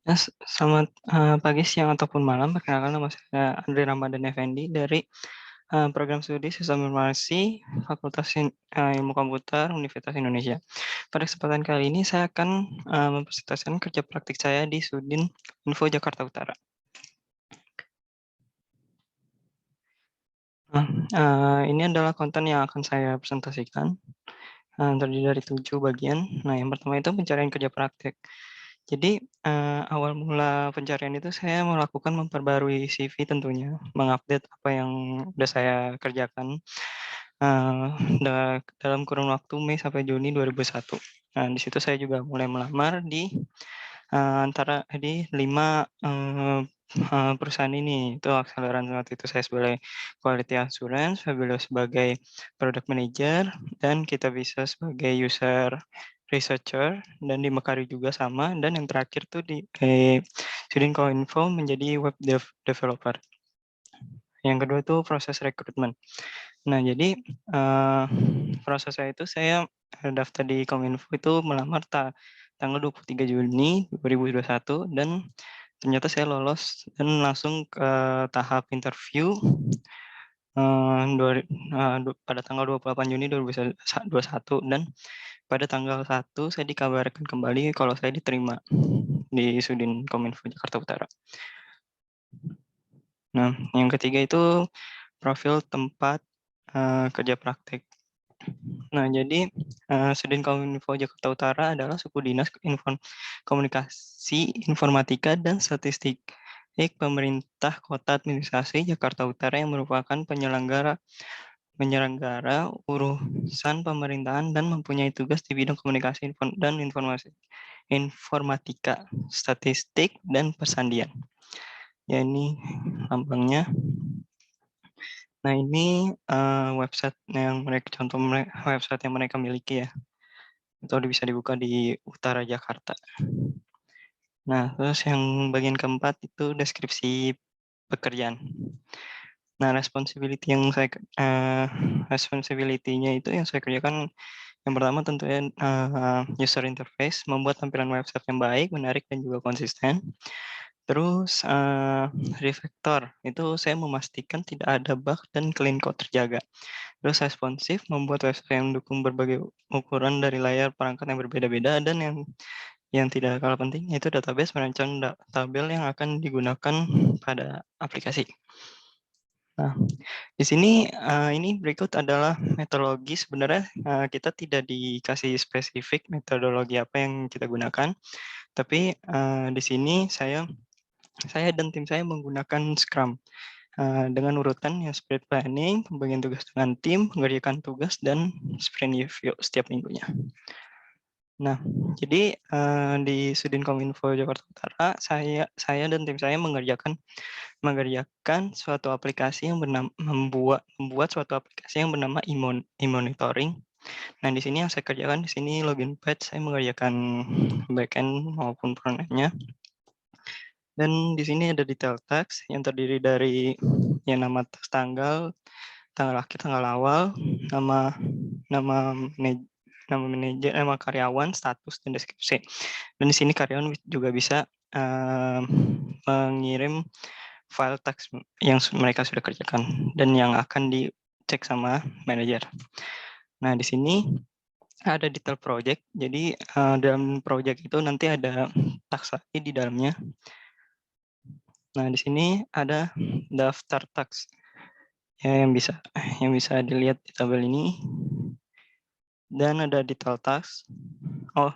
Ya, selamat, pagi, siang, ataupun malam. Perkenalkan nama saya Andri Ramadhan Effendi dari, Program Studi Sistem Informasi Fakultas Ilmu Komputer Universitas Indonesia. Pada kesempatan kali ini saya akan, mempresentasikan kerja praktik saya di Sudin Info Jakarta Utara. Nah, ini adalah konten yang akan saya presentasikan, terdiri dari 7 bagian. Nah, yang pertama itu pencarian kerja praktik. Jadi, awal mula pencarian itu saya melakukan memperbarui CV tentunya, mengupdate apa yang udah saya kerjakan, eee, dalam kurun waktu Mei sampai Juni 2001. Nah, di situ saya juga mulai melamar di, di 5 perusahaan ini. Itu Akselerant waktu itu saya sebagai quality assurance, beliau sebagai product manager, dan kita bisa sebagai user researcher, dan di Mekari juga sama, dan yang terakhir tuh di Sudinkominfo menjadi web developer. Yang kedua itu proses rekrutmen. Nah, jadi, proses saya itu saya, daftar di Kominfo itu melamar tanggal 23 Juni 2021, dan ternyata saya lolos dan langsung ke tahap interview, eee, dua ri eee, du pada tanggal 28 Juni 2021, dan pada tanggal 1 saya dikabarkan kembali kalau saya diterima di Sudin Kominfo Jakarta Utara. Nah, yang ketiga itu profil tempat, kerja praktik. Nah, jadi, Sudin Kominfo Jakarta Utara adalah suku dinas komunikasi, informatika, dan statistik pemerintah kota administrasi Jakarta Utara yang merupakan penyelenggara penyelenggara urusan pemerintahan dan mempunyai tugas di bidang komunikasi dan informatika, statistik, dan persandian. Ya, ini lambangnya. Nah, ini, website yang website yang mereka miliki ya, itu bisa dibuka di utara Jakarta. Nah, terus yang bagian keempat itu deskripsi pekerjaan. Nah, responsibility-nya itu yang saya kerjakan, yang pertama tentunya, user interface, membuat tampilan website yang baik, menarik, dan juga konsisten. Terus, refactor, itu saya memastikan tidak ada bug dan clean code terjaga. Terus responsif, membuat website yang mendukung berbagai ukuran dari layar perangkat yang berbeda-beda, dan yang tidak kalah penting yaitu database merancang tabel yang akan digunakan pada aplikasi. Nah, di sini, ini berikut adalah metodologi. Sebenarnya, kita tidak dikasih spesifik metodologi apa yang kita gunakan, tapi, di sini saya dan tim saya menggunakan Scrum, dengan urutan yang sprint planning, pembagian tugas dengan tim, mengerjakan tugas, dan sprint review setiap minggunya. Nah, jadi, di Sudinkominfo Jakarta Utara, saya dan tim saya mengerjakan suatu aplikasi yang membuat suatu aplikasi yang bernama e-monitoring. Nah, di sini yang saya kerjakan di sini login page, saya mengerjakan backend maupun frontend-nya. Dan di sini ada detail text yang terdiri dari nama tanggal akhir, tanggal awal, nama nama manaj nama manajer, nama karyawan, status, dan deskripsi. Dan di sini karyawan juga bisa, mengirim file teks yang mereka sudah kerjakan dan yang akan dicek sama manajer. Nah, di sini ada detail project. Jadi, dalam project itu nanti ada task lagi di dalamnya. Nah, di sini ada daftar task ya, yang bisa dilihat di tabel ini, dan ada detail task. Oh,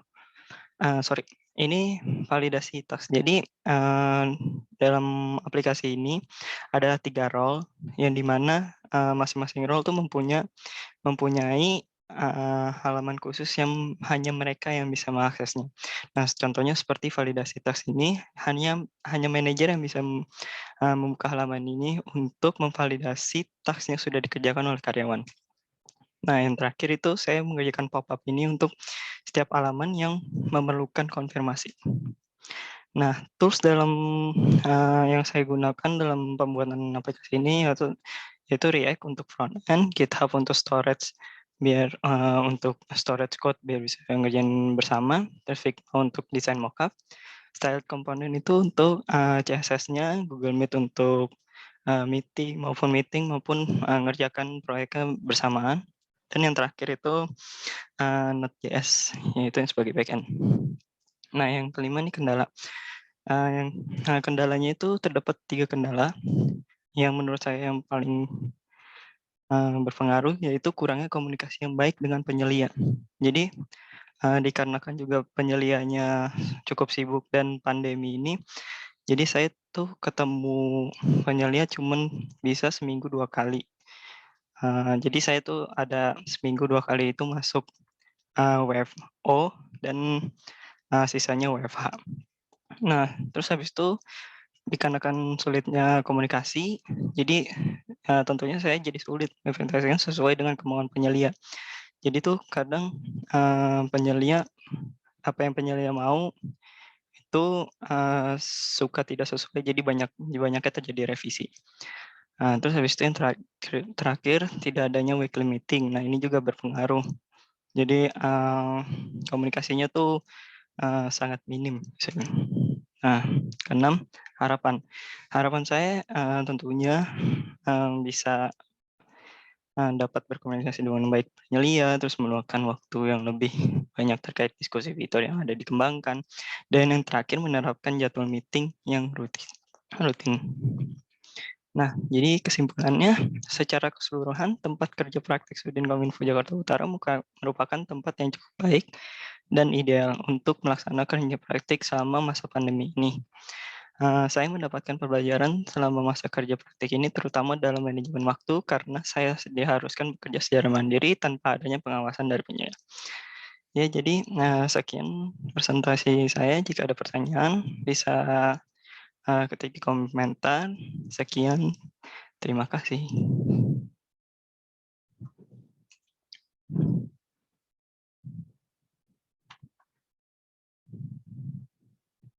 sorry, ini validasi task. Jadi, dalam aplikasi ini ada 3 role, yang di mana, masing-masing role tuh mempunyai, halaman khusus yang hanya mereka yang bisa mengaksesnya. Nah, contohnya seperti validasi task ini hanya manajer yang bisa, membuka halaman ini untuk memvalidasi task yang sudah dikerjakan oleh karyawan. Nah, yang terakhir itu saya mengerjakan pop-up ini untuk setiap halaman yang memerlukan konfirmasi. Nah, tools yang saya gunakan dalam pembuatan aplikasi ini yaitu React untuk front end, GitHub untuk storage untuk storage code biar bisa ngerjain bersama, terus Figma untuk desain mockup, style komponen itu untuk, CSS-nya, Google Meet untuk, meeting maupun, ngerjakan proyeknya bersamaan. Dan yang terakhir itu, Node.js, yaitu yang sebagai backend. Nah, yang kelima nih kendala, yang kendalanya itu terdapat 3 kendala, yang menurut saya yang paling, berpengaruh, yaitu kurangnya komunikasi yang baik dengan penyelia. Jadi, dikarenakan juga penyelianya cukup sibuk dan pandemi ini, jadi saya tuh ketemu penyelia cuman bisa seminggu 2 kali. Jadi saya tuh ada seminggu 2 kali itu masuk, WFO dan, sisanya WFH. Nah, terus habis itu dikarenakan sulitnya komunikasi, jadi, tentunya saya jadi sulit implementasikan sesuai dengan kemauan penyelia. Jadi tuh kadang, penyelia apa yang penyelia mau itu, suka tidak sesuai, jadi banyaknya terjadi revisi. Terus habis itu yang terakhir tidak adanya weekly meeting. Nah, ini juga berpengaruh. Jadi, komunikasinya tuh, sangat minim misalnya. Nah, keenam, harapan. Harapan saya, tentunya, bisa, dapat berkomunikasi dengan baik penyelia, terus meluangkan waktu yang lebih banyak terkait diskusi fitur yang ada dikembangkan, dan yang terakhir menerapkan jadwal meeting yang rutin. Nah, jadi kesimpulannya, secara keseluruhan tempat kerja praktik Sudin Kominfo Jakarta Utara merupakan tempat yang cukup baik dan ideal untuk melaksanakan kerja praktik selama masa pandemi ini. Saya mendapatkan pembelajaran selama masa kerja praktik ini terutama dalam manajemen waktu karena saya diharuskan bekerja secara mandiri tanpa adanya pengawasan dari penyedia. Ya, jadi, sekian presentasi saya. Jika ada pertanyaan bisa, ketik di komentar. Sekian, terima kasih.